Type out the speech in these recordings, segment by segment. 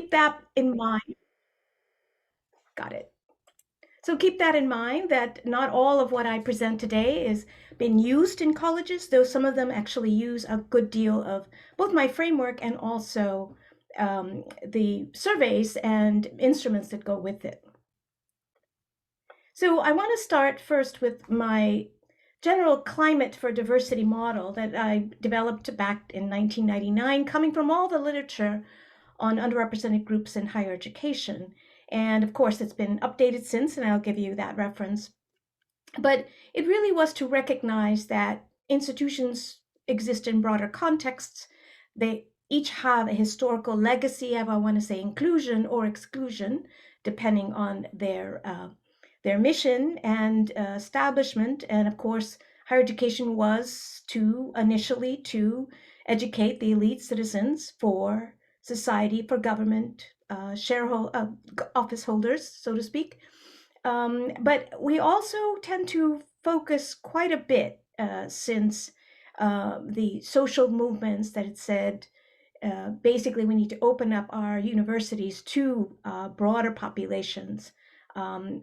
keep that in mind. Got it. So keep that in mind that not all of what I present today is been used in colleges, though some of them actually use a good deal of both my framework and also the surveys and instruments that go with it. So I want to start first with my general climate for diversity model that I developed back in 1999, coming from all the literature on underrepresented groups in higher education. And of course, it's been updated since, and I'll give you that reference. But it really was to recognize that institutions exist in broader contexts. They each have a historical legacy of, I want to say, inclusion or exclusion, depending on their mission and establishment. And of course, higher education was initially to educate the elite citizens for society, for government, office holders, so to speak. But we also tend to focus quite a bit since the social movements that had said basically we need to open up our universities to broader populations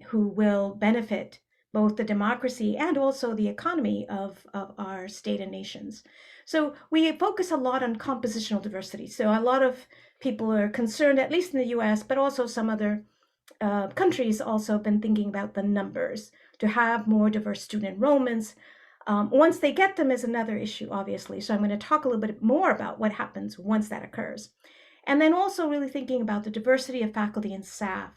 who will benefit both the democracy and also the economy of our state and nations. So we focus a lot on compositional diversity. So a lot of people are concerned, at least in the US, but also some other countries also been thinking about the numbers to have more diverse student enrollments. Once they get them is another issue, obviously. So I'm going to talk a little bit more about what happens once that occurs. And then also really thinking about the diversity of faculty and staff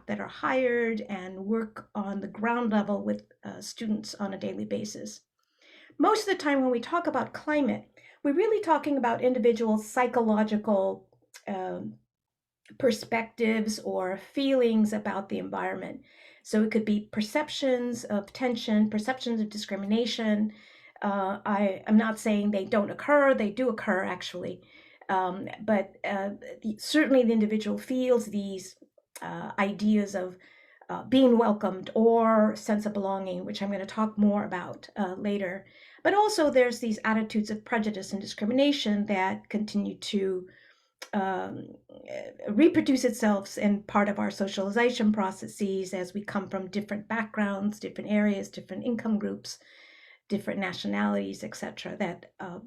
that are hired and work on the ground level with students on a daily basis. Most of the time when we talk about climate, we're really talking about individual psychological perspectives or feelings about the environment. So it could be perceptions of tension, perceptions of discrimination. I'm not saying they don't occur, they do occur actually. But certainly the individual feels these ideas of being welcomed or sense of belonging, which I'm going to talk more about later. But also there's these attitudes of prejudice and discrimination that continue to reproduce itself in part of our socialization processes as we come from different backgrounds, different areas, different income groups, different nationalities, etc.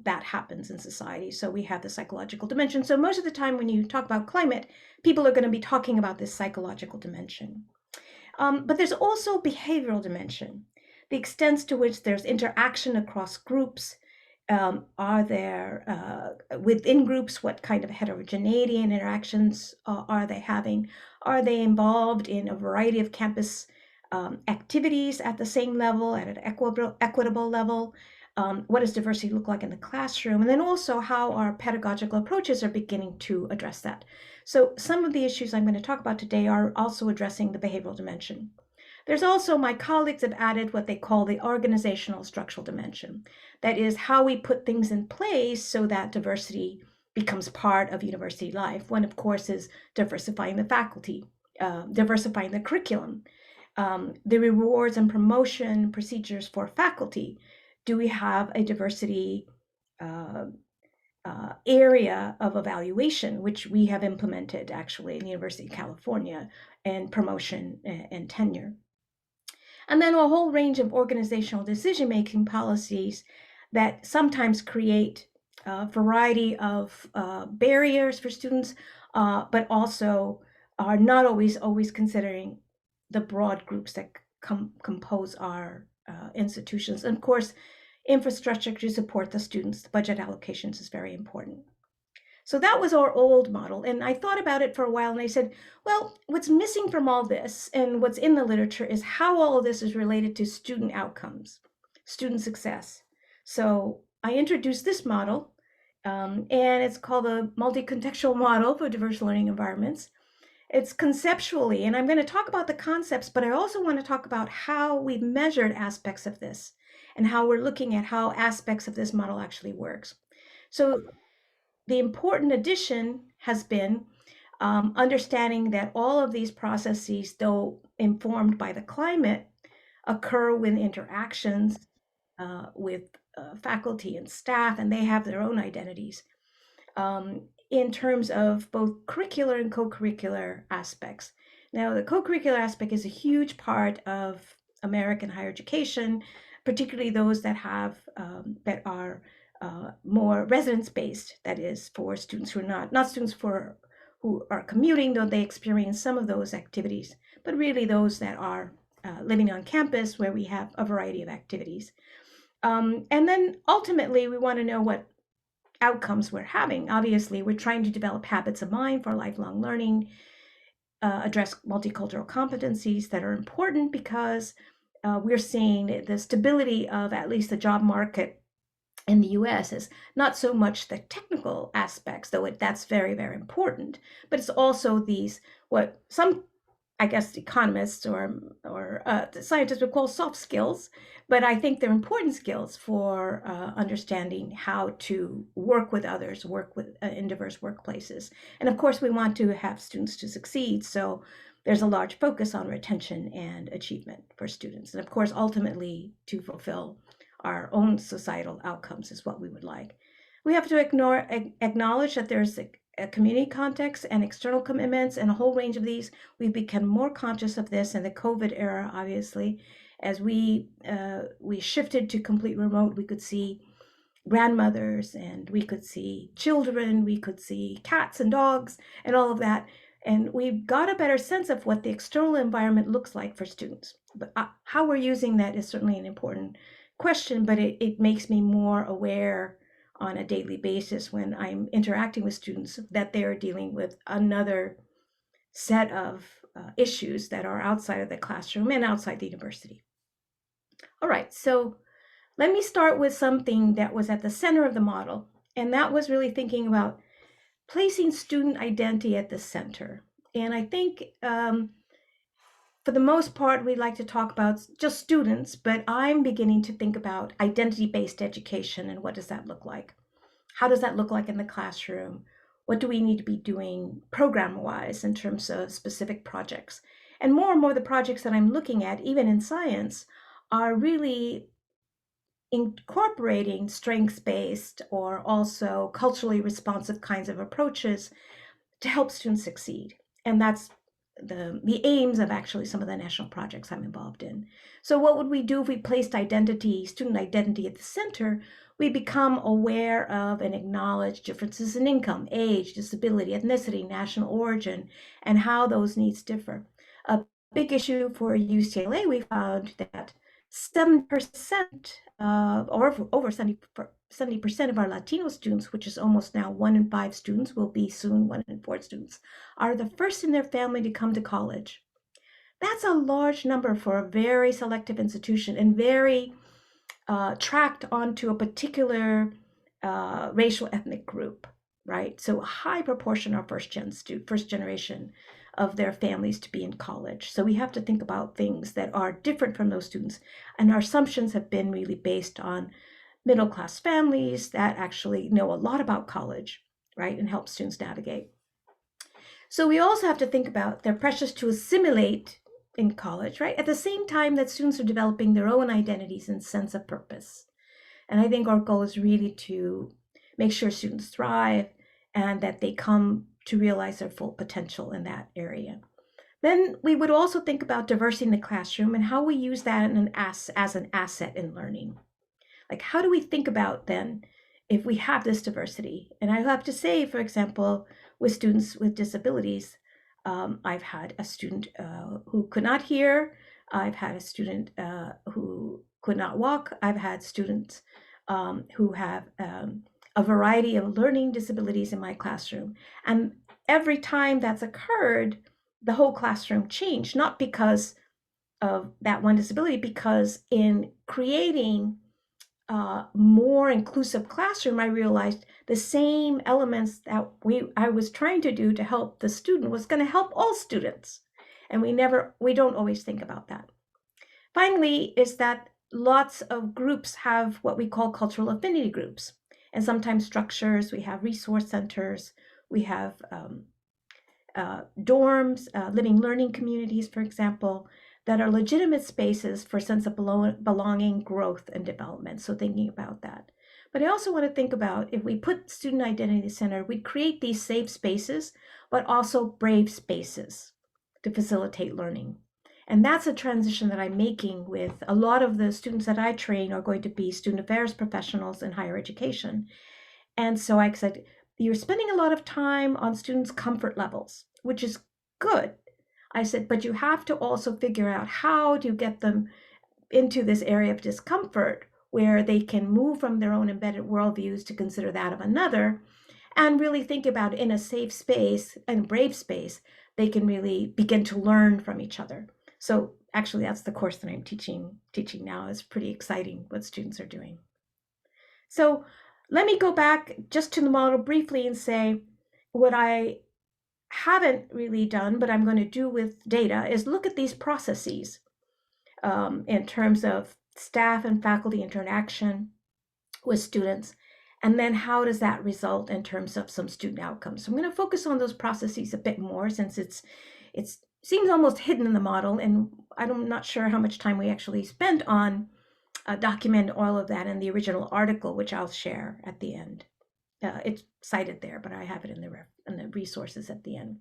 That happens in society. So we have the psychological dimension. So most of the time when you talk about climate, people are going to be talking about this psychological dimension. But there's also behavioral dimension, the extent to which there's interaction across groups. Are there within groups, what kind of heterogeneity and interactions are they having? Are they involved in a variety of campus activities at the same level, at an equitable level? What does diversity look like in the classroom? And then also how our pedagogical approaches are beginning to address that. So some of the issues I'm going to talk about today are also addressing the behavioral dimension. There's also, my colleagues have added what they call the organizational structural dimension. That is how we put things in place so that diversity becomes part of university life. One, of course, is diversifying the faculty, diversifying the curriculum, the rewards and promotion procedures for faculty. Do we have a diversity area of evaluation, which we have implemented actually in the University of California, and promotion and tenure? And then a whole range of organizational decision-making policies that sometimes create a variety of barriers for students, but also are not always considering the broad groups that compose our institutions. And of course, infrastructure to support the students, the budget allocations is very important. So that was our old model. And I thought about it for a while and I said, well, what's missing from all this and what's in the literature is how all of this is related to student outcomes, student success. So I introduced this model and it's called the Multi-Contextual model for diverse learning environments. It's conceptually, and I'm going to talk about the concepts, but I also want to talk about how we've measured aspects of this and how we're looking at how aspects of this model actually works. So the important addition has been understanding that all of these processes, though informed by the climate, occur with interactions with faculty and staff, and they have their own identities. in terms of both curricular and co-curricular aspects. Now, the co-curricular aspect is a huge part of American higher education, particularly those that have that are more residence-based. That is, for students who are not students who are commuting, though they experience some of those activities, but really those that are living on campus, where we have a variety of activities. And then ultimately, we want to know what outcomes we're having. Obviously, we're trying to develop habits of mind for lifelong learning, address multicultural competencies that are important because we're seeing the stability of at least the job market in the US is not so much the technical aspects, though that's very, very important, but it's also these, what some, I guess, economists or scientists would call soft skills, but I think they're important skills for understanding how to work with others, work with in diverse workplaces. And of course, we want to have students to succeed, so there's a large focus on retention and achievement for students. And of course, ultimately, to fulfill our own societal outcomes is what we would like. We have to acknowledge that there's a community context and external commitments and a whole range of these. We've become more conscious of this in the COVID era, obviously. As we shifted to complete remote, we could see grandmothers and we could see children, we could see cats and dogs and all of that. And we've got a better sense of what the external environment looks like for students. But how we're using that is certainly an important question, but it makes me more aware on a daily basis when I'm interacting with students that they're dealing with another set of issues that are outside of the classroom and outside the university. All right, so let me start with something that was at the center of the model, and that was really thinking about placing student identity at the center. And I think for the most part, we like to talk about just students, but I'm beginning to think about identity-based education and what does that look like? How does that look like in the classroom? What do we need to be doing program-wise in terms of specific projects? And more the projects that I'm looking at, even in science, are really incorporating strengths-based or also culturally responsive kinds of approaches to help students succeed. And that's the aims of actually some of the national projects I'm involved in. So what would we do if we placed student identity at the center? We become aware of and acknowledge differences in income, age, disability, ethnicity, national origin, and how those needs differ. A big issue for UCLA, we found that 7% or over 70% of our Latino students, which is almost now 1 in 5 students, will be soon 1 in 4 students, are the first in their family to come to college. That's a large number for a very selective institution and very tracked onto a particular racial ethnic group, right? So a high proportion are first generation of their families to be in college. So we have to think about things that are different from those students. And our assumptions have been really based on middle-class families that actually know a lot about college, right, and help students navigate. So we also have to think about their pressures to assimilate in college, right, at the same time that students are developing their own identities and sense of purpose. And I think our goal is really to make sure students thrive and that they come to realize their full potential in that area. Then we would also think about diversity in the classroom and how we use that as an asset in learning. Like, how do we think about then if we have this diversity? And I have to say, for example, with students with disabilities, I've had a student who could not hear. I've had a student who could not walk. I've had students who have a variety of learning disabilities in my classroom. And every time that's occurred, the whole classroom changed, not because of that one disability, because in creating more inclusive classroom, I realized the same elements that I was trying to do to help the student was going to help all students. And we don't always think about that. Finally, is that lots of groups have what we call cultural affinity groups. And sometimes structures, we have resource centers, we have dorms, living learning communities, for example, that are legitimate spaces for sense of belonging, growth, and development. So thinking about that. But I also want to think about if we put student identity center, we create these safe spaces, but also brave spaces to facilitate learning. And that's a transition that I'm making with a lot of the students that I train are going to be student affairs professionals in higher education. And so I said, you're spending a lot of time on students' comfort levels, which is good. I said, but you have to also figure out how to get them into this area of discomfort where they can move from their own embedded worldviews to consider that of another and really think about in a safe space and brave space, they can really begin to learn from each other. So actually that's the course that I'm teaching now. It's pretty exciting what students are doing. So let me go back just to the model briefly and say what I haven't really done, but I'm going to do with data is look at these processes in terms of staff and faculty interaction with students, and then how does that result in terms of some student outcomes. So I'm going to focus on those processes a bit more since it seems almost hidden in the model, and I'm not sure how much time we actually spent on document all of that in the original article, which I'll share at the end. It's cited there, but I have it in the resources at the end.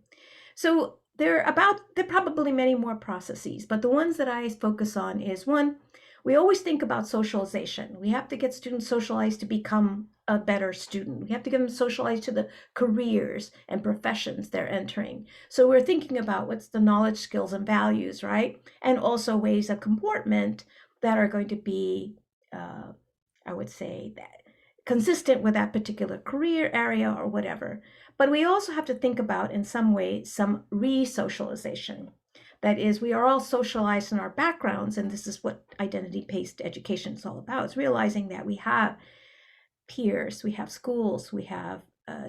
So there are probably many more processes, but the ones that I focus on is one, we always think about socialization. We have to get students socialized to become a better student. We have to get them socialized to the careers and professions they're entering. So we're thinking about what's the knowledge, skills, and values, right? And also ways of comportment that are going to be, I would say, that consistent with that particular career area or whatever. But we also have to think about, in some way, some re-socialization. That is, we are all socialized in our backgrounds, and this is what identity-based education is all about. It's realizing that we have peers, we have schools, we have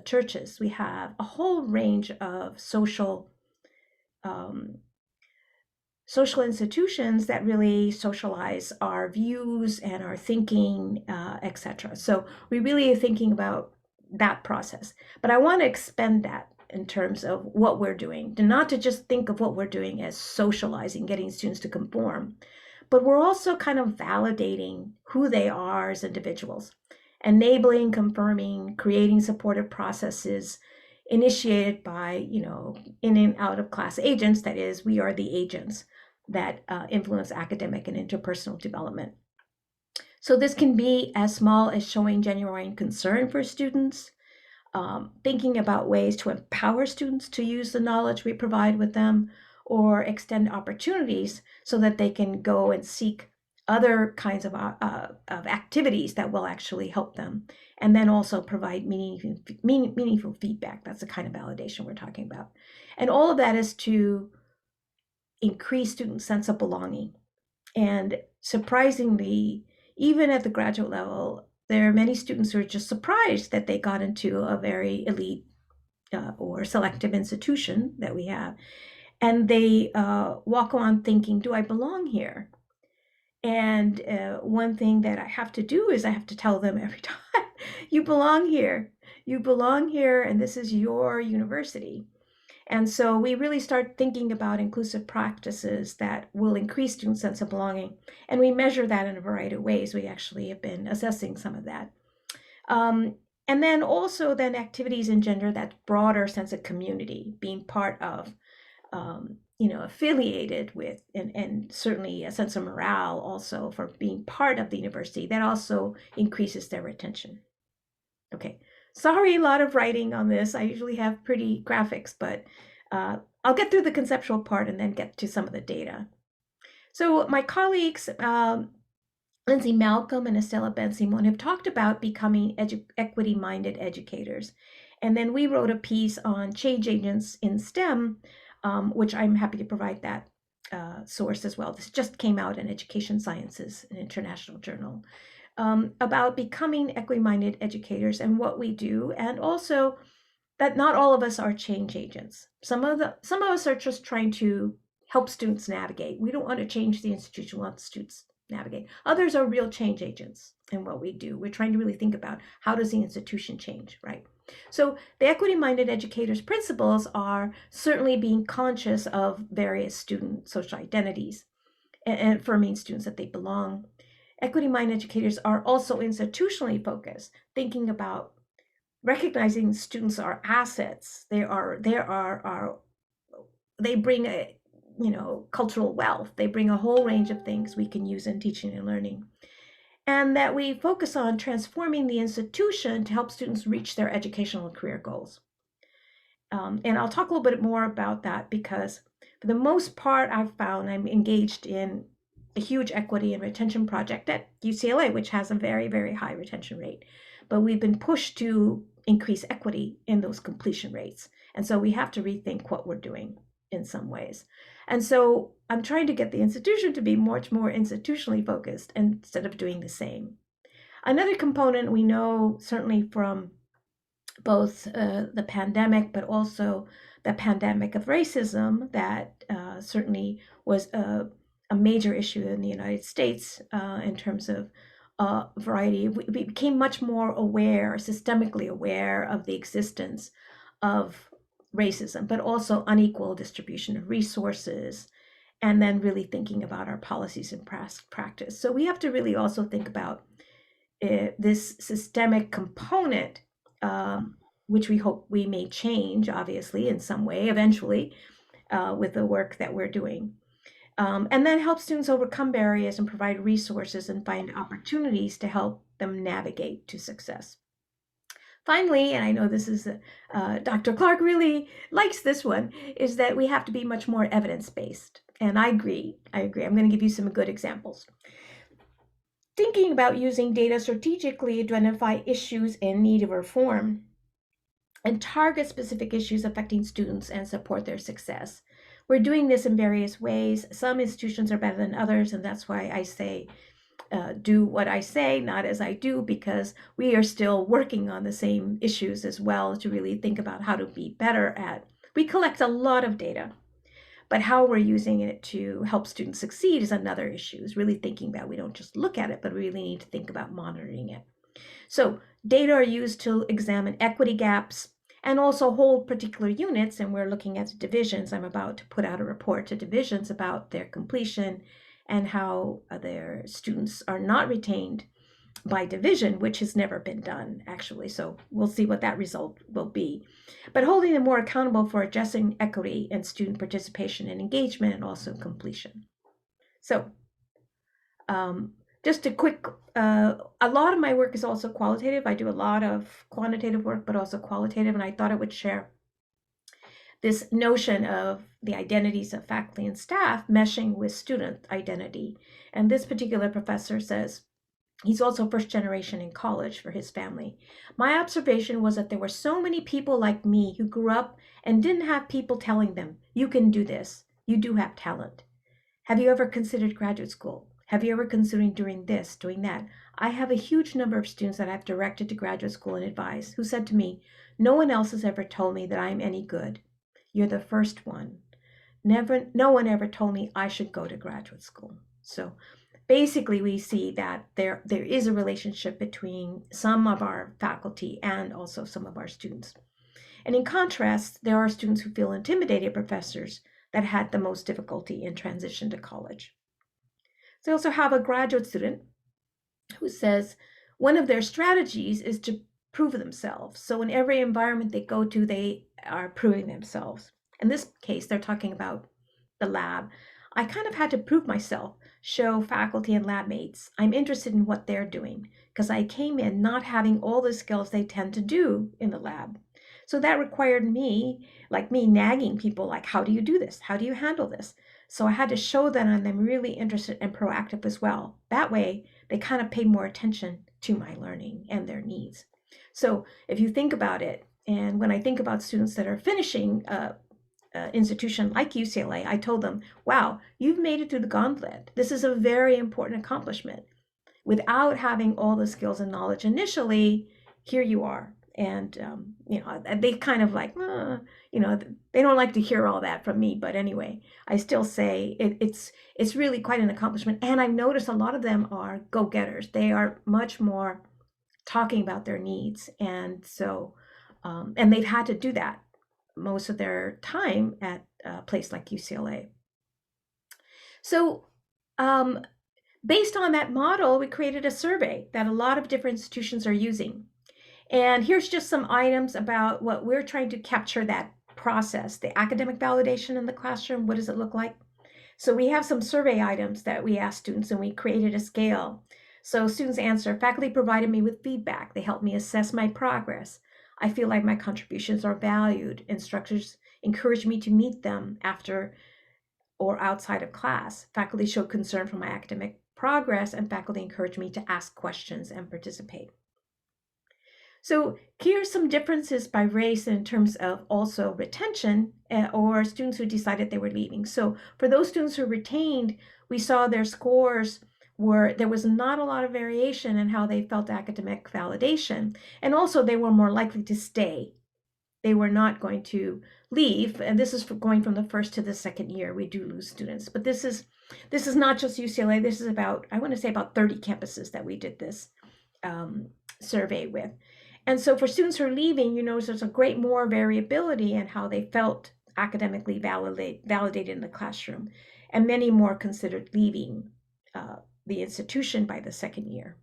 churches, we have a whole range of social institutions that really socialize our views and our thinking, etc. So we really are thinking about that process. But I want to expand that in terms of what we're doing, not to just think of what we're doing as socializing, getting students to conform, but we're also kind of validating who they are as individuals, enabling, confirming, creating supportive processes initiated by, in and out of class agents. That is, we are the agents that influence academic and interpersonal development. So this can be as small as showing genuine concern for students, thinking about ways to empower students to use the knowledge we provide with them, or extend opportunities so that they can go and seek other kinds of activities that will actually help them, and then also provide meaningful feedback. That's the kind of validation we're talking about. And all of that is to increase student sense of belonging. And surprisingly, even at the graduate level, there are many students who are just surprised that they got into a very elite or selective institution that we have. And they walk on thinking, do I belong here? And one thing that I have to do is I have to tell them every time, you belong here. You belong here, and this is your university. And so we really start thinking about inclusive practices that will increase student sense of belonging. And we measure that in a variety of ways. We actually have been assessing some of that. And then also then activities engender that broader sense of community, being part of, affiliated with, and certainly a sense of morale also for being part of the university. That also increases their retention. Okay. Sorry, a lot of writing on this. I usually have pretty graphics, but I'll get through the conceptual part and then get to some of the data. So my colleagues, Lindsay Malcolm and Estella Ben-Simon, have talked about becoming equity-minded educators. And then we wrote a piece on change agents in STEM, which I'm happy to provide that source as well. This just came out in Education Sciences, an international journal. About becoming equity-minded educators and what we do, and also that not all of us are change agents. Some of us are just trying to help students navigate. We don't want to change the institution, we want the students navigate. Others are real change agents in what we do. We're trying to really think about how does the institution change, right? So the equity-minded educators' principles are certainly being conscious of various student social identities and affirming students that they belong, equity-minded educators are also institutionally focused, thinking about recognizing students are assets. They bring a, cultural wealth. They bring a whole range of things we can use in teaching and learning. And that we focus on transforming the institution to help students reach their educational and career goals. And I'll talk a little bit more about that because for the most part, I've found I'm engaged in a huge equity and retention project at UCLA, which has a very, very high retention rate. But we've been pushed to increase equity in those completion rates. And so we have to rethink what we're doing in some ways. And so I'm trying to get the institution to be much more institutionally focused instead of doing the same. Another component we know certainly from both the pandemic, but also the pandemic of racism that certainly was a major issue in the United States in terms of variety. We became much more aware, systemically aware of the existence of racism, but also unequal distribution of resources, and then really thinking about our policies and practice. So we have to really also think about this systemic component, which we hope we may change, obviously, in some way eventually with the work that we're doing. And then help students overcome barriers and provide resources and find opportunities to help them navigate to success. Finally, and I know this is Dr. Clark really likes this one, is that we have to be much more evidence-based. And I agree. I'm going to give you some good examples. Thinking about using data strategically to identify issues in need of reform and target specific issues affecting students and support their success. We're doing this in various ways. Some institutions are better than others, and that's why I say do what I say, not as I do, because we are still working on the same issues as well to really think about how to be better at. We collect a lot of data, but how we're using it to help students succeed is another issue, is really thinking about, we don't just look at it, but really need to think about monitoring it. So data are used to examine equity gaps and also hold particular units, and we're looking at divisions. I'm about to put out a report to divisions about their completion and how their students are not retained by division, which has never been done, actually. So we'll see what that result will be. But holding them more accountable for addressing equity and student participation and engagement and also completion. So just a quick, a lot of my work is also qualitative. I do a lot of quantitative work, but also qualitative, and I thought I would share this notion of the identities of faculty and staff meshing with student identity. And this particular professor says, he's also first generation in college for his family. My observation was that there were so many people like me who grew up and didn't have people telling them, you can do this, you do have talent. Have you ever considered graduate school? Have you ever considered doing this, doing that? I have a huge number of students that I've directed to graduate school and advised who said to me, no one else has ever told me that I'm any good. You're the first one. No one ever told me I should go to graduate school. So basically we see that there is a relationship between some of our faculty and also some of our students. And in contrast, there are students who feel intimidated professors that had the most difficulty in transition to college. So I also have a graduate student who says one of their strategies is to prove themselves. So in every environment they go to, they are proving themselves. In this case, they're talking about the lab. I kind of had to prove myself, show faculty and lab mates I'm interested in what they're doing, because I came in not having all the skills they tend to do in the lab. So that required me, nagging people like, how do you do this? How do you handle this? So I had to show that I'm really interested and proactive as well. That way, they kind of pay more attention to my learning and their needs. So if you think about it, and when I think about students that are finishing institution like UCLA, I told them, wow, you've made it through the gauntlet. This is a very important accomplishment. Without having all the skills and knowledge initially, here you are. And, they kind of like, they don't like to hear all that from me. But anyway, I still say it's really quite an accomplishment. And I've noticed a lot of them are go-getters. They are much more talking about their needs. And so, and they've had to do that most of their time at a place like UCLA. So Based on that model, we created a survey that a lot of different institutions are using. And here's just some items about what we're trying to capture that process, the academic validation in the classroom. What does it look like? So we have some survey items that we asked students, and we created a scale. So students answer, faculty provided me with feedback. They helped me assess my progress. I feel like my contributions are valued. Instructors encourage me to meet them after or outside of class. Faculty showed concern for my academic progress, and faculty encouraged me to ask questions and participate. So here's some differences by race in terms of also retention or students who decided they were leaving. So for those students who retained, we saw their scores there was not a lot of variation in how they felt academic validation. And also they were more likely to stay. They were not going to leave. And this is going from the first to the second year. We do lose students, but this is not just UCLA. This is about, I want to say about 30 campuses that we did this survey with. And so for students who are leaving, you notice there's a great more variability in how they felt academically validated in the classroom, and many more considered leaving the institution by the second year.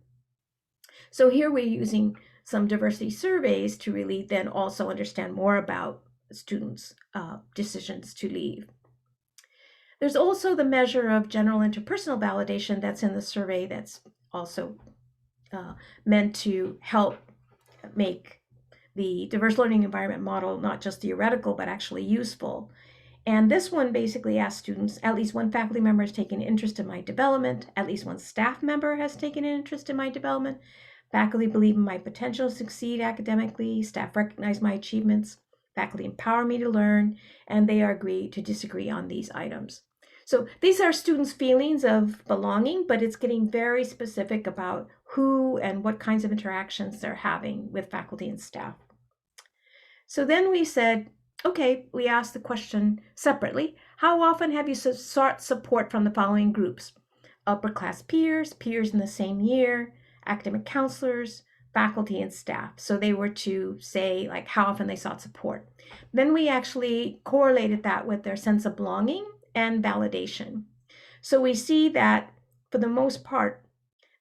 So here we're using some diversity surveys to really then also understand more about students' decisions to leave. There's also the measure of general interpersonal validation that's in the survey that's also meant to help make the diverse learning environment model not just theoretical, but actually useful. And this one basically asks students, at least one faculty member has taken interest in my development, at least one staff member has taken an interest in my development, faculty believe in my potential to succeed academically, staff recognize my achievements, faculty empower me to learn, and they agree to disagree on these items. So these are students' feelings of belonging, but it's getting very specific about who and what kinds of interactions they're having with faculty and staff. So then we said, okay, we asked the question separately, how often have you sought support from the following groups? Upper class peers, peers in the same year, academic counselors, faculty and staff. So they were to say like how often they sought support. Then we actually correlated that with their sense of belonging and validation. So we see that for the most part,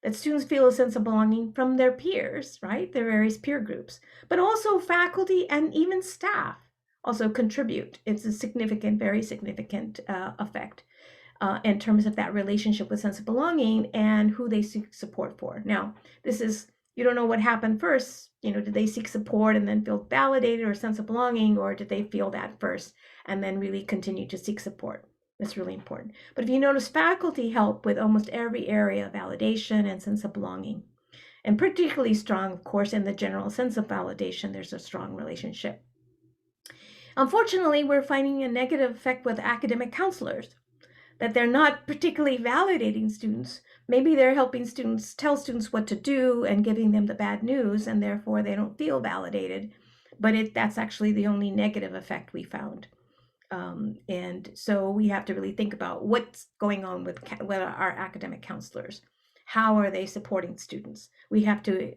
that students feel a sense of belonging from their peers, right? Their various peer groups, but also faculty and even staff also contribute. It's a significant, very significant effect in terms of that relationship with sense of belonging and who they seek support for. Now, this is, you don't know what happened first. Did they seek support and then feel validated or sense of belonging, or did they feel that first and then really continue to seek support? That's really important. But if you notice, faculty help with almost every area of validation and sense of belonging. And particularly strong, of course, in the general sense of validation, there's a strong relationship. Unfortunately, we're finding a negative effect with academic counselors, that they're not particularly validating students. Maybe they're helping students, tell students what to do and giving them the bad news, and therefore they don't feel validated. But that's actually the only negative effect we found. And so we have to really think about what's going on with our academic counselors. How are they supporting students? We have to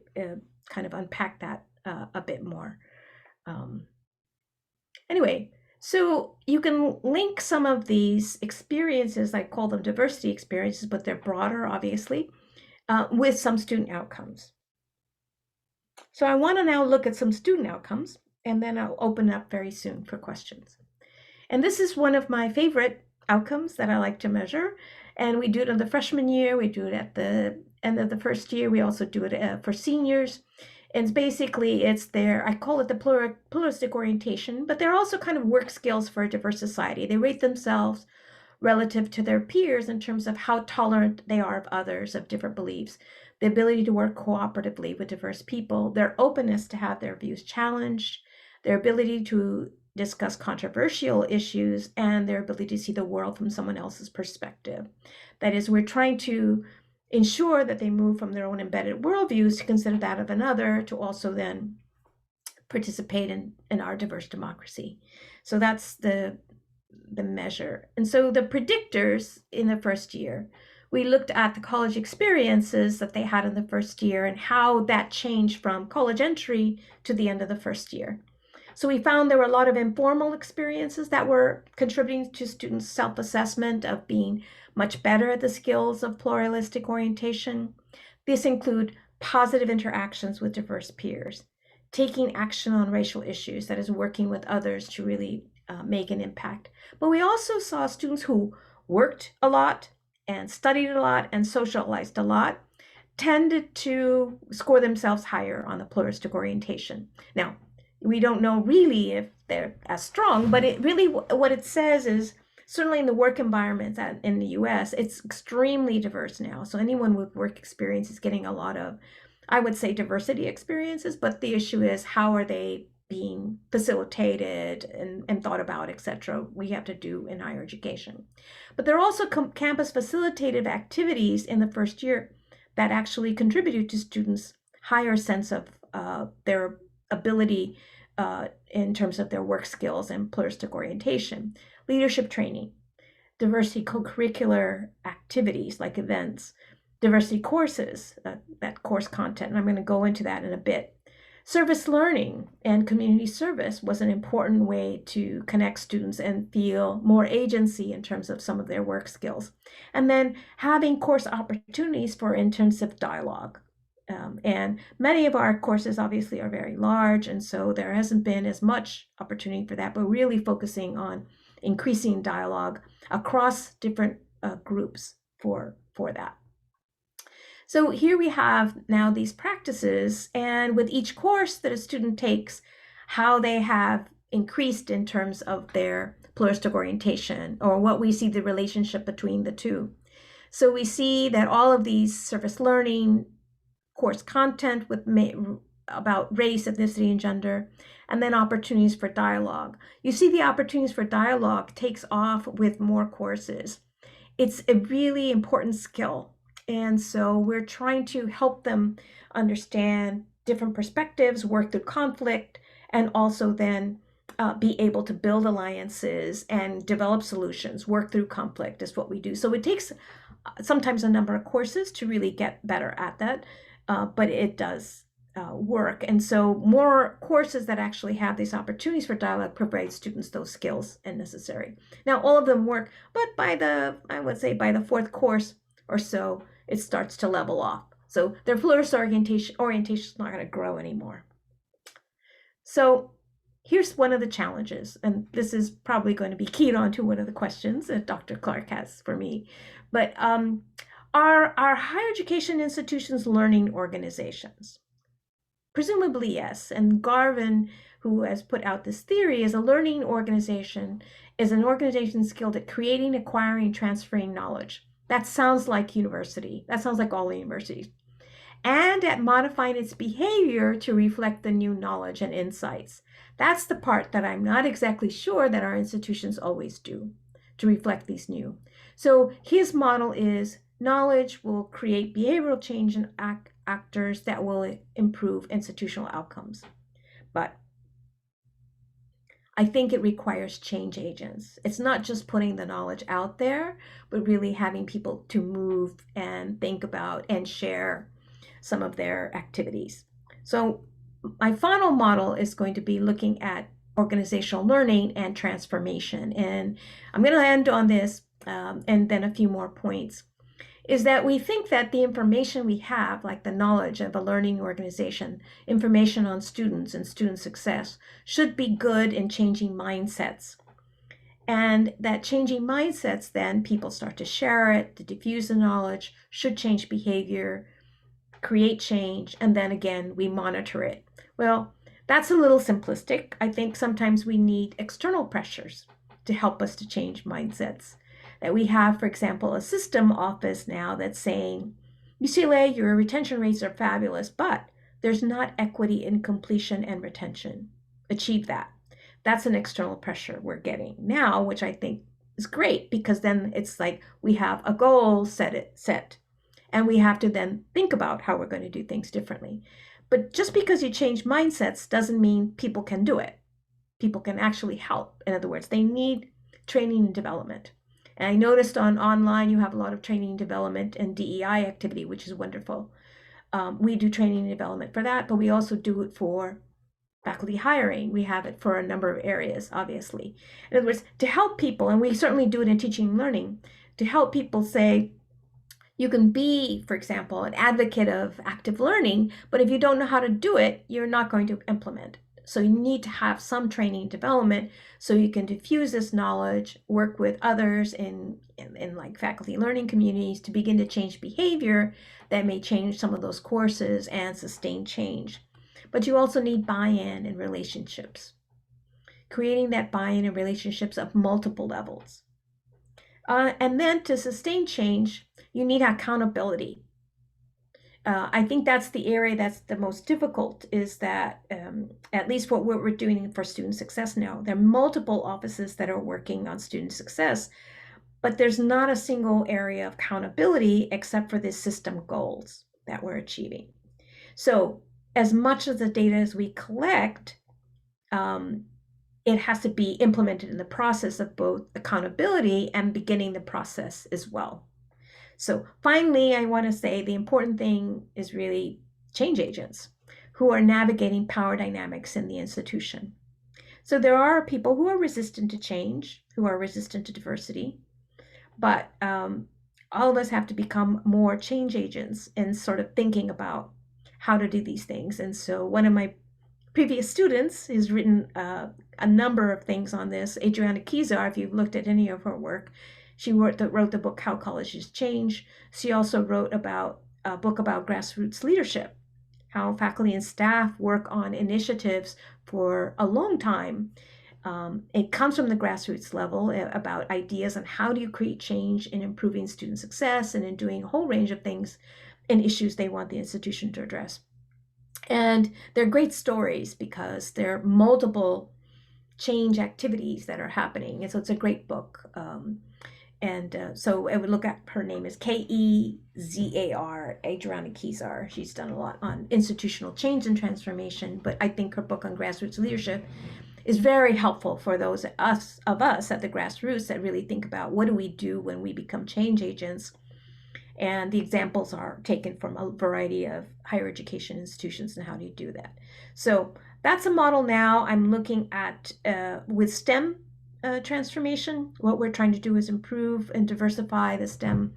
kind of unpack that a bit more. Anyway, so you can link some of these experiences, I call them diversity experiences, but they're broader, obviously, with some student outcomes. So I want to now look at some student outcomes, and then I'll open up very soon for questions. And this is one of my favorite outcomes that I like to measure. And we do it in the freshman year. We do it at the end of the first year. We also do it for seniors. And basically, it's I call it the pluralistic orientation, but they're also kind of work skills for a diverse society. They rate themselves relative to their peers in terms of how tolerant they are of others, of different beliefs, the ability to work cooperatively with diverse people, their openness to have their views challenged, their ability to discuss controversial issues, and their ability to see the world from someone else's perspective. That is, we're trying to ensure that they move from their own embedded worldviews to consider that of another, to also then participate in our diverse democracy. So that's the measure. And so the predictors in the first year, we looked at the college experiences that they had in the first year and how that changed from college entry to the end of the first year. So we found there were a lot of informal experiences that were contributing to students' self-assessment of being much better at the skills of pluralistic orientation. This include positive interactions with diverse peers, taking action on racial issues, that is working with others to really make an impact. But we also saw students who worked a lot and studied a lot and socialized a lot tended to score themselves higher on the pluralistic orientation. Now, we don't know really if they're as strong, but it really, what it says is, certainly in the work environments in the US, it's extremely diverse now. So anyone with work experience is getting a lot of, I would say, diversity experiences, but the issue is how are they being facilitated and thought about, etc. We have to do in higher education. But there are also campus facilitated activities in the first year that actually contributed to students' higher sense of their ability in terms of their work skills and pluralistic orientation. Leadership training, diversity co-curricular activities like events, diversity courses, that course content, and I'm going to go into that in a bit. Service learning and community service was an important way to connect students and feel more agency in terms of some of their work skills. And then having course opportunities for intensive dialogue. And many of our courses obviously are very large, and so there hasn't been as much opportunity for that, but really focusing on increasing dialogue across different groups for that. So here we have now these practices, and with each course that a student takes, how they have increased in terms of their pluralistic orientation, or what we see the relationship between the two. So we see that all of these service learning course content with about race, ethnicity, and gender, and then opportunities for dialogue. You see the opportunities for dialogue takes off with more courses. It's a really important skill. And so we're trying to help them understand different perspectives, work through conflict, and also then be able to build alliances and develop solutions. Work through conflict is what we do. So it takes sometimes a number of courses to really get better at that, but it does work. And so more courses that actually have these opportunities for dialogue provide students those skills and necessary. Now, all of them work, but I would say by the fourth course or so, it starts to level off. So their pluralist orientation is not going to grow anymore. So here's one of the challenges, and this is probably going to be keyed on to one of the questions that Dr. Clark has for me. But are higher education institutions learning organizations? Presumably yes. And Garvin, who has put out this theory, is a learning organization is an organization skilled at creating, acquiring, transferring knowledge. That sounds like university. That sounds like all universities. And at modifying its behavior to reflect the new knowledge and insights. That's the part that I'm not exactly sure that our institutions always do, to reflect these new. So his model is knowledge will create behavioral change in actors that will improve institutional outcomes. But I think it requires change agents. It's not just putting the knowledge out there, but really having people to move and think about and share some of their activities. So my final model is going to be looking at organizational learning and transformation. And I'm going to end on this and then a few more points. Is that we think that the information we have, like the knowledge of a learning organization, information on students and student success, should be good in changing mindsets. And that changing mindsets, then people start to share it, to diffuse the knowledge, should change behavior, create change, and then again, we monitor it. Well, that's a little simplistic. I think sometimes we need external pressures to help us to change mindsets. That we have, for example, a system office now that's saying, UCLA, your retention rates are fabulous, but there's not equity in completion and retention. Achieve that. That's an external pressure we're getting now, which I think is great, because then it's like we have a goal set, and we have to then think about how we're going to do things differently. But just because you change mindsets doesn't mean people can do it. People can actually help. In other words, they need training and development. And I noticed online you have a lot of training and development and DEI activity, which is wonderful. We do training and development for that, but we also do it for faculty hiring. We have it for a number of areas, obviously. In other words, to help people, and we certainly do it in teaching and learning, to help people say, you can be, for example, an advocate of active learning, but if you don't know how to do it, you're not going to implement. So you need to have some training and development so you can diffuse this knowledge, work with others in like faculty learning communities to begin to change behavior that may change some of those courses and sustain change. But you also need buy-in and relationships. Creating that buy-in and relationships of multiple levels. And then to sustain change, you need accountability. I think that's the area that's the most difficult, is that at least what we're doing for student success now, there are multiple offices that are working on student success, but there's not a single area of accountability except for the system goals that we're achieving. So as much of the data as we collect, it has to be implemented in the process of both accountability and beginning the process as well. So finally, I want to say the important thing is really change agents who are navigating power dynamics in the institution. So there are people who are resistant to change, who are resistant to diversity, but all of us have to become more change agents and sort of thinking about how to do these things. And so one of my previous students has written a number of things on this. Adriana Kizar, if you've looked at any of her work, she wrote the book How Colleges Change. She also wrote about a book about grassroots leadership, how faculty and staff work on initiatives for a long time. It comes from the grassroots level about ideas on how do you create change in improving student success and in doing a whole range of things and issues they want the institution to address. And they're great stories because there are multiple change activities that are happening. And so it's a great book. So I would look at, her name is Kezar, Adriana Kizar. She's done a lot on institutional change and transformation, but I think her book on grassroots leadership is very helpful for those of us at the grassroots that really think about what do we do when we become change agents. And the examples are taken from a variety of higher education institutions and how do you do that. So that's a model now I'm looking at with STEM transformation. What we're trying to do is improve and diversify the STEM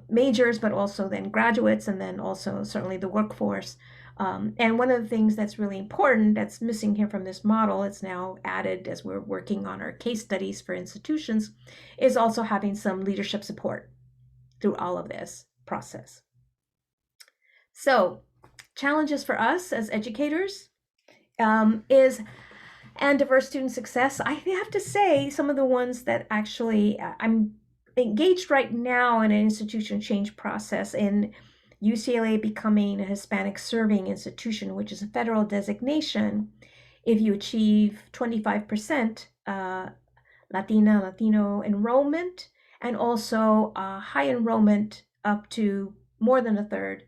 majors, but also then graduates, and then also certainly the workforce. And one of the things that's really important that's missing here from this model, it's now added as we're working on our case studies for institutions, is also having some leadership support through all of this process. So challenges for us as educators and diverse student success. I have to say some of the ones that actually I'm engaged right now in an institution change process in UCLA becoming a Hispanic serving institution, which is a federal designation. If you achieve 25% Latino enrollment, and also high enrollment up to more than a third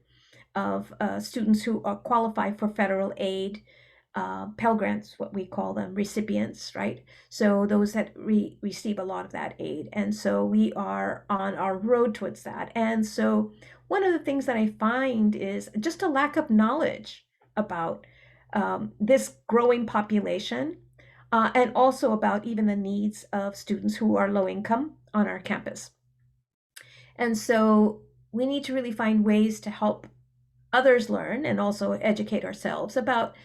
of students who are qualified for federal aid, Pell Grants, what we call them, recipients, right? So those that receive a lot of that aid. And so we are on our road towards that. And so one of the things that I find is just a lack of knowledge about this growing population, and also about even the needs of students who are low income on our campus. And so we need to really find ways to help others learn and also educate ourselves about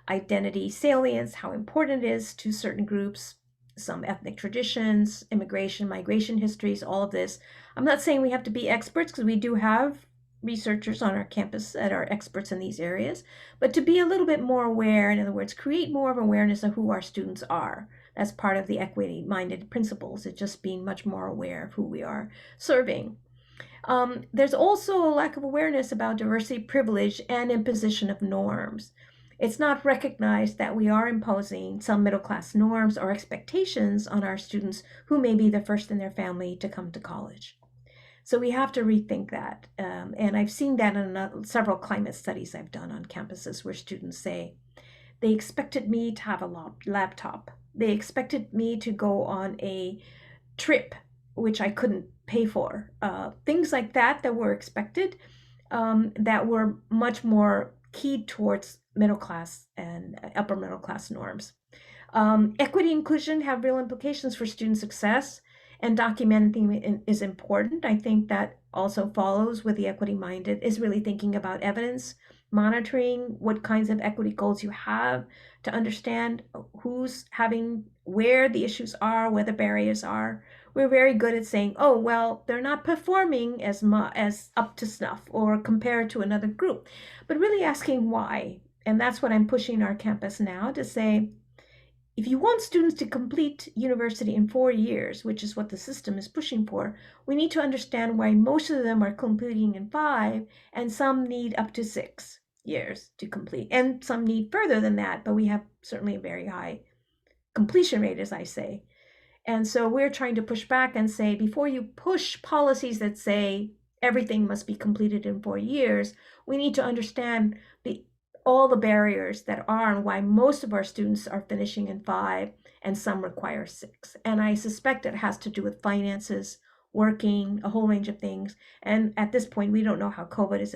identity salience, how important it is to certain groups, some ethnic traditions, immigration, migration histories, all of this. I'm not saying we have to be experts, because we do have researchers on our campus that are experts in these areas, but to be a little bit more aware, in other words, create more of awareness of who our students are. That's part of the equity-minded principles. It's just being much more aware of who we are serving. There's also a lack of awareness about diversity, privilege, and imposition of norms. It's not recognized that we are imposing some middle-class norms or expectations on our students who may be the first in their family to come to college. So we have to rethink that. And I've seen that in several climate studies I've done on campuses where students say, they expected me to have a laptop. They expected me to go on a trip, which I couldn't pay for. Things like that were expected, that were much more keyed towards middle class and upper middle class norms. Equity and inclusion have real implications for student success, and documenting is important. I think that also follows with the equity minded is really thinking about evidence, monitoring what kinds of equity goals you have to understand who's having, where the issues are, where the barriers are. We're very good at saying, oh, well, they're not performing as up to snuff or compared to another group, but really asking why. And that's what I'm pushing our campus now to say, if you want students to complete university in 4 years, which is what the system is pushing for, we need to understand why most of them are completing in 5 and some need up to 6 years to complete. And some need further than that, but we have certainly a very high completion rate, as I say. And so we're trying to push back and say, before you push policies that say everything must be completed in 4 years, we need to understand all the barriers that are and why most of our students are finishing in 5 and some require 6. And I suspect it has to do with finances, working, a whole range of things. And at this point, we don't know how COVID has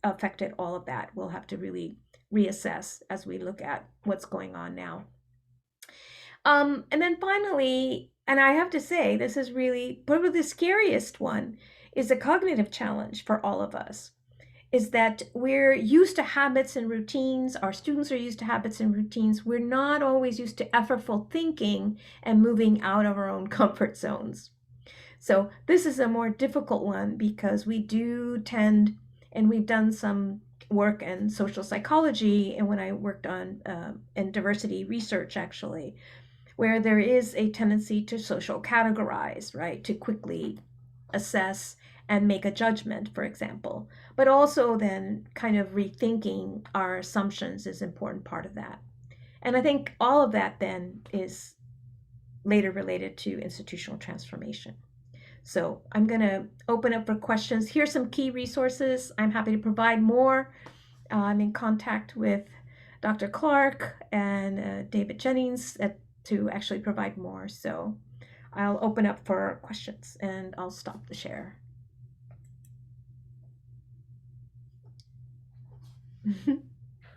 affected all of that. We'll have to really reassess as we look at what's going on now. And then finally, and I have to say, this is really probably the scariest one, is a cognitive challenge for all of us, is that we're used to habits and routines. Our students are used to habits and routines. We're not always used to effortful thinking and moving out of our own comfort zones. So this is a more difficult one because we do tend, and we've done some work in social psychology, and when I worked on in diversity research, actually, where there is a tendency to social categorize, right, to quickly assess and make a judgment, for example, but also then kind of rethinking our assumptions is an important part of that. And I think all of that then is later related to institutional transformation. So I'm going to open up for questions. Here's some key resources. I'm happy to provide more. I'm in contact with Dr. Clark and David Jennings to actually provide more. So I'll open up for questions and I'll stop the share.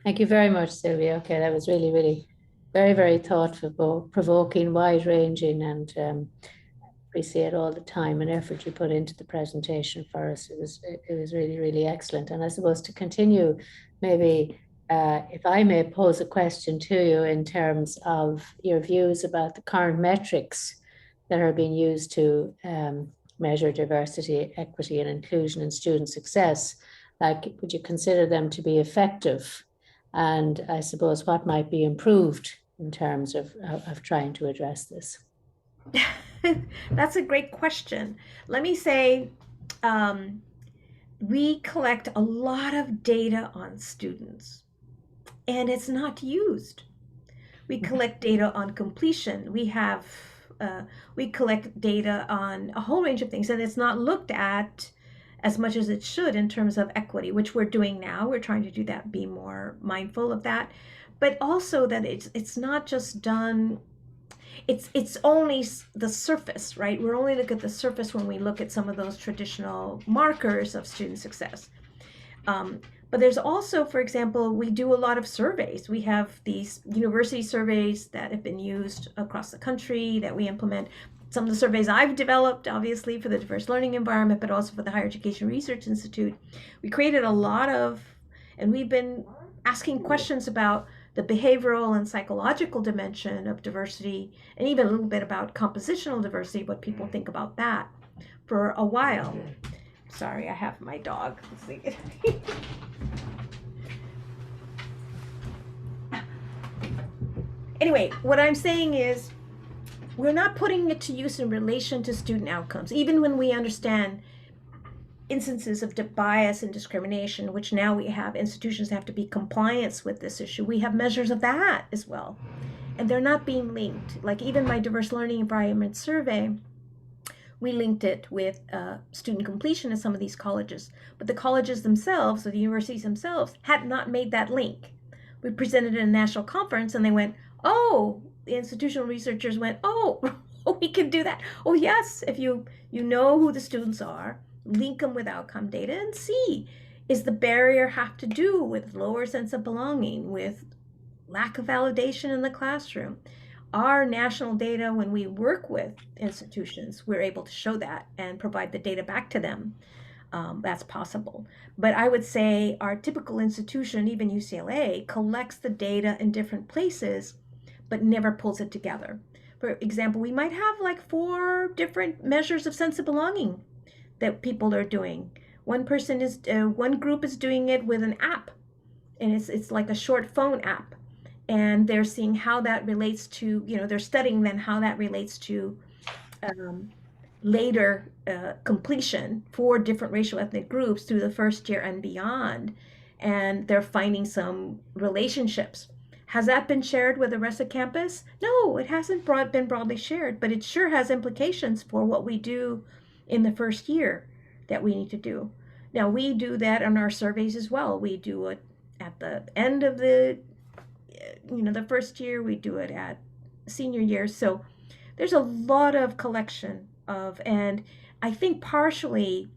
Thank you very much, Sylvia. Okay, that was really, really very, very thought-provoking, wide-ranging, and appreciate all the time and effort you put into the presentation for us. It was really, really excellent. And I suppose to continue, maybe if I may pose a question to you in terms of your views about the current metrics that are being used to measure diversity, equity, and inclusion in student success. Like, would you consider them to be effective? And I suppose what might be improved in terms of trying to address this? That's a great question. Let me say, we collect a lot of data on students, and it's not used. We collect data on completion. We collect data on a whole range of things, and it's not looked at as much as it should in terms of equity, which we're doing now. We're trying to do that, be more mindful of that, but also that it's not just done. It's only the surface, right? We're only looking at the surface when we look at some of those traditional markers of student success. But there's also, for example, we do a lot of surveys. We have these university surveys that have been used across the country that we implement. Some of the surveys I've developed, obviously, for the diverse learning environment, but also for the Higher Education Research Institute. We created a lot of, and we've been asking questions about the behavioral and psychological dimension of diversity, and even a little bit about compositional diversity, what people think about that for a while. Sorry, I have my dog. Anyway, what I'm saying is we're not putting it to use in relation to student outcomes, even when we understand instances of bias and discrimination, which now we have institutions have to be compliant with this issue. We have measures of that as well, and they're not being linked. Like even my diverse learning environment survey, we linked it with student completion in some of these colleges, but the colleges themselves, or the universities themselves, had not made that link. We presented at a national conference and they went, oh, the institutional researchers went, oh, we can do that. Oh yes, if you know who the students are, link them with outcome data and see Is the barrier have to do with lower sense of belonging, with lack of validation in the classroom? Our national data, when we work with institutions, we're able to show that and provide the data back to them. That's possible. But I would say our typical institution, even UCLA, collects the data in different places, but never pulls it together. For example, we might have like 4 different measures of sense of belonging that people are doing. One group is doing it with an app, and it's like a short phone app, and they're seeing how that relates to, they're studying then how that relates to later completion for different racial ethnic groups through the first year and beyond, and they're finding some relationships. Has that been shared with the rest of campus? No, it hasn't been broadly shared, but it sure has implications for what we do in the first year that we need to do. Now, we do that on our surveys as well. We do it at the end of the first year, we do it at senior year. So there's a lot of collection of, and I think partially,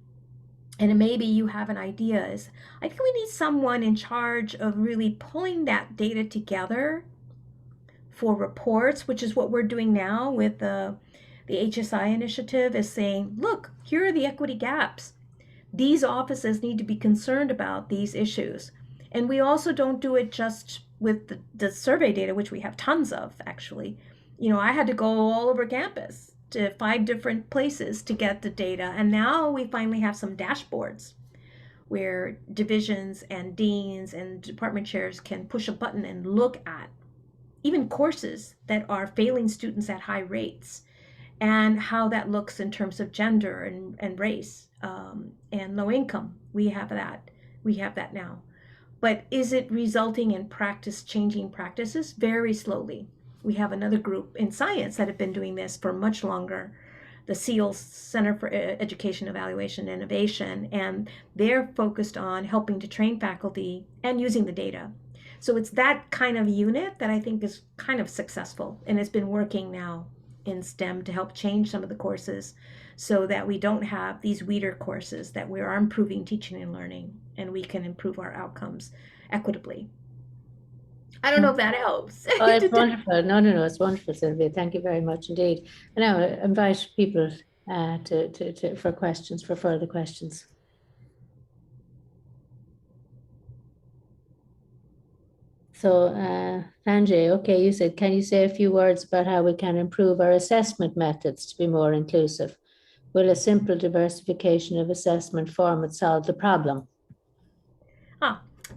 and maybe you have an idea, is I think we need someone in charge of really pulling that data together for reports, which is what we're doing now with the HSI initiative, is saying, look, here are the equity gaps. These offices need to be concerned about these issues. And we also don't do it just with the survey data, which we have tons of, actually. I had to go all over campus to 5 different places to get the data. And now we finally have some dashboards where divisions and deans and department chairs can push a button and look at even courses that are failing students at high rates, and how that looks in terms of gender and race, and low income. We have that now. But is it resulting in changing practices? Very slowly. We have another group in science that have been doing this for much longer, the SEALS, Center for Education, Evaluation, and Innovation, and they're focused on helping to train faculty and using the data. So it's that kind of unit that I think is kind of successful, and it's been working now in STEM to help change some of the courses so that we don't have these weeder courses, that we are improving teaching and learning, and we can improve our outcomes equitably. I don't know if that helps. Oh, it's wonderful. No, it's wonderful, Sylvia. Thank you very much indeed. And now I invite people for questions, for further questions. So, Sanjay, okay, you said, can you say a few words about how we can improve our assessment methods to be more inclusive? Will a simple diversification of assessment format solve the problem?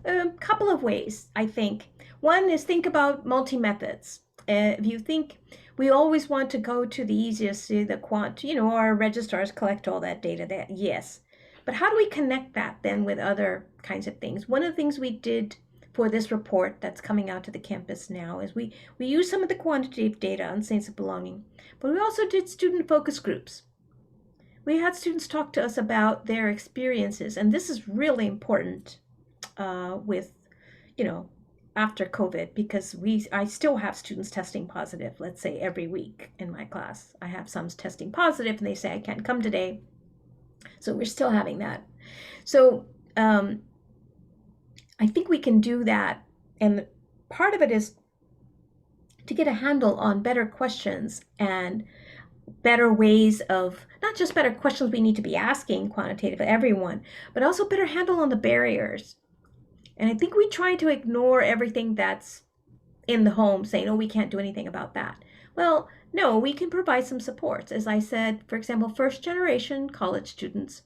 A couple of ways, I think. One is think about multi-methods. If you think we always want to go to the easiest, the quant, our registrars collect all that data, yes. But how do we connect that then with other kinds of things? One of the things we did for this report that's coming out to the campus now is we use some of the quantitative data on sense of belonging, but we also did student focus groups. We had students talk to us about their experiences, and this is really important with, after COVID, because I still have students testing positive, let's say every week in my class. I have some testing positive and they say, I can't come today. So we're still having that. So I think we can do that. And part of it is to get a handle on better questions and better ways of, not just better questions we need to be asking quantitative of everyone, but also better handle on the barriers. And I think we try to ignore everything that's in the home, saying, oh, we can't do anything about that. Well, no, we can provide some supports. As I said, for example, first generation college students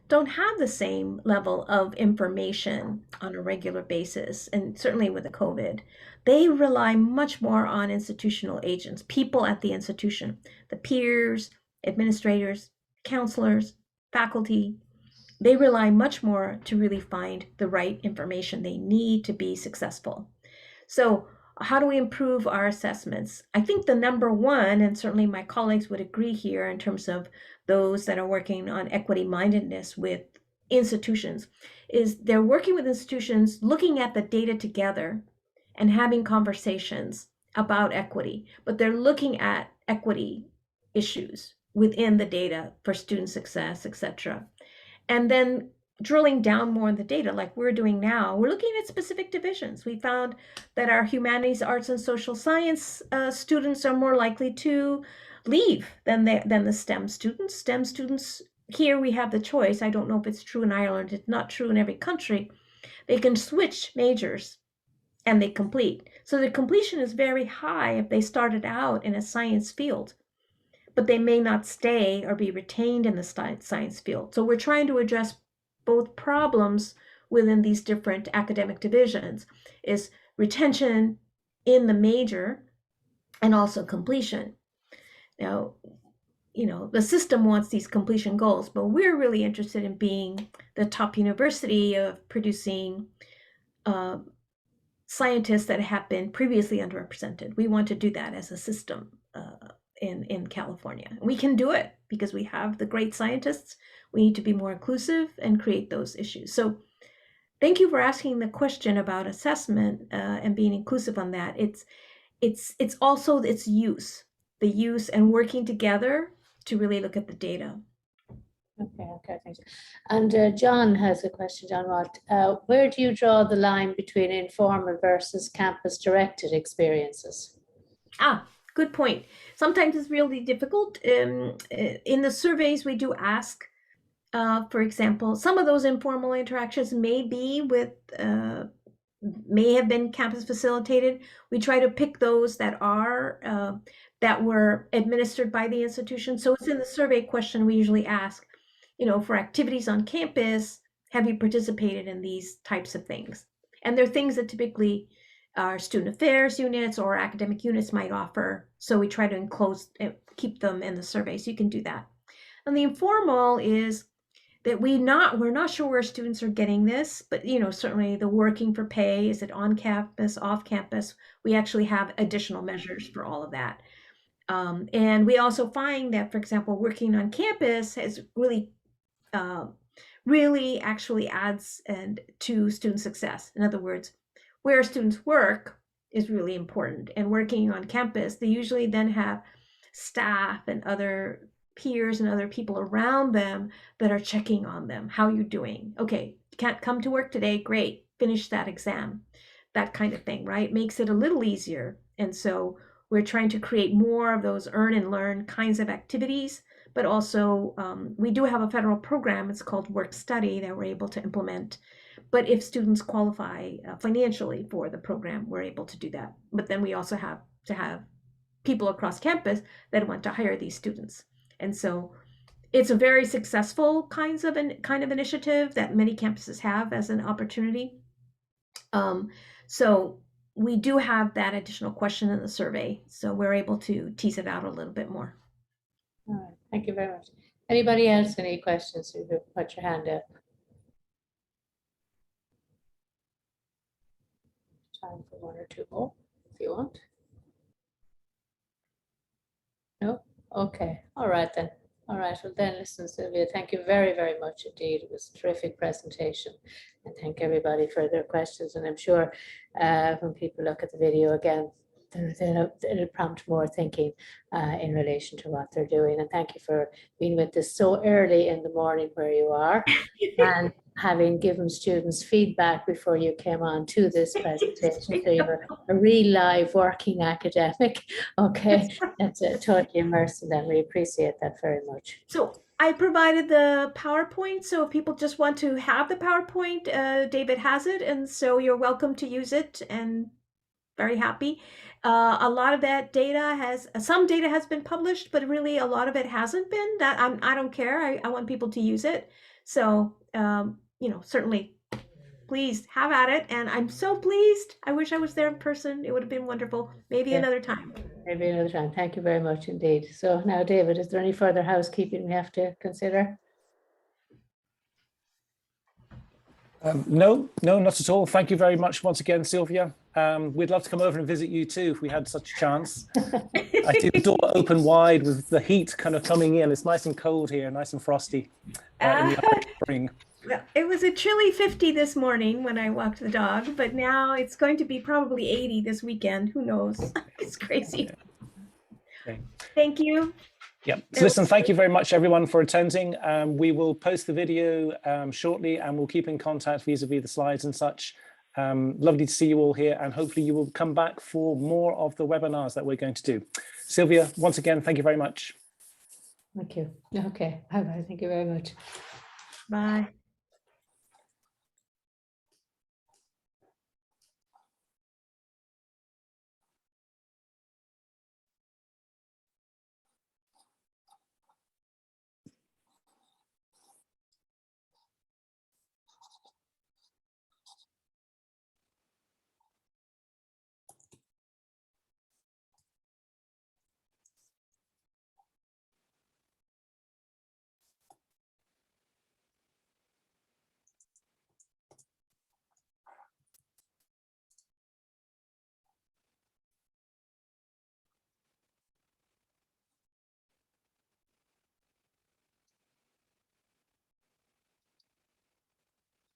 don't have the same level of information on a regular basis, and certainly with the COVID. They rely much more on institutional agents, people at the institution, the peers, administrators, counselors, faculty. They rely much more to really find the right information they need to be successful. So how do we improve our assessments? I think the number one, and certainly my colleagues would agree here in terms of those that are working on equity mindedness with institutions, is they're working with institutions, looking at the data together and having conversations about equity, but they're looking at equity issues within the data for student success, etc. And then drilling down more in the data like we're doing now. We're looking at specific divisions. We found that our humanities, arts, and social science students are more likely to leave than the STEM students. STEM students, here we have the choice. I don't know if it's true in Ireland. It's not true in every country. They can switch majors and they complete. So the completion is very high if they started out in a science field, but they may not stay or be retained in the science field. So we're trying to address both problems within these different academic divisions, is retention in the major and also completion. Now, the system wants these completion goals, but we're really interested in being the top university of producing scientists that have been previously underrepresented. We want to do that as a system in California. And we can do it because we have the great scientists. We need to be more inclusive and create those issues. So thank you for asking the question about assessment and being inclusive on that. It's also its use, the use and working together to really look at the data. Okay, thanks. And John has a question, John Watt. Where do you draw the line between informal versus campus-directed experiences? Good point. Sometimes it's really difficult. In the surveys, we do ask, for example, some of those informal interactions may have been campus facilitated. We try to pick those that were administered by the institution. So it's in the survey question we usually ask, for activities on campus, have you participated in these types of things? And they're things that typically our student affairs units or academic units might offer. So we try to keep them in the survey. So you can do that. And the informal is that we're not sure where students are getting this, but certainly the working for pay, is it on campus, off campus? We actually have additional measures for all of that. And we also find that, for example, working on campus has really actually adds to student success. In other words, where students work is really important. And working on campus, they usually then have staff and other peers and other people around them that are checking on them. How are you doing? Okay, you can't come to work today. Great, finish that exam. That kind of thing, right? Makes it a little easier. And so we're trying to create more of those earn and learn kinds of activities, but also we do have a federal program. It's called Work Study that we're able to implement. But if students qualify financially for the program, we're able to do that. But then we also have to have people across campus that want to hire these students. And so it's a very successful kind of initiative that many campuses have as an opportunity. So we do have that additional question in the survey. So we're able to tease it out a little bit more. All right, thank you very much. Anybody else, any questions? You can put your hand up. Time for one or two more, if you want. No? Okay, all right then. All right, well then, listen, Sylvia, thank you very, very much indeed. It was a terrific presentation. And thank everybody for their questions. And I'm sure when people look at the video again, it'll prompt more thinking in relation to what they're doing. And thank you for being with us so early in the morning where you are and having given students feedback before you came on to this presentation. So you're a real live working academic. Okay, that's totally immersed in that. We appreciate that very much. So I provided the PowerPoint. So if people just want to have the PowerPoint, David has it. And so you're welcome to use it, and very happy. A lot of that data some data has been published, but really a lot of it hasn't been. That I don't care. I want people to use it. So certainly please have at it. And I'm so pleased. I wish I was there in person. It would have been wonderful. Maybe another time. Maybe another time. Thank you very much indeed. So now, David, is there any further housekeeping we have to consider? No, not at all. Thank you very much once again, Sylvia. We'd love to come over and visit you too if we had such a chance. I see the door open wide with the heat kind of coming in. It's nice and cold here, nice and frosty in the Irish spring. It was a chilly 50 this morning when I walked the dog, but now it's going to be probably 80 this weekend. Who knows? It's crazy. Okay. Thank you. Yeah. So listen, thank you very much, everyone, for attending. We will post the video shortly, and we'll keep in contact vis-a-vis the slides and such. Lovely to see you all here, and hopefully you will come back for more of the webinars that we're going to do. Sylvia, once again, thank you very much. Thank you. Okay. Bye-bye. Thank you very much. Bye.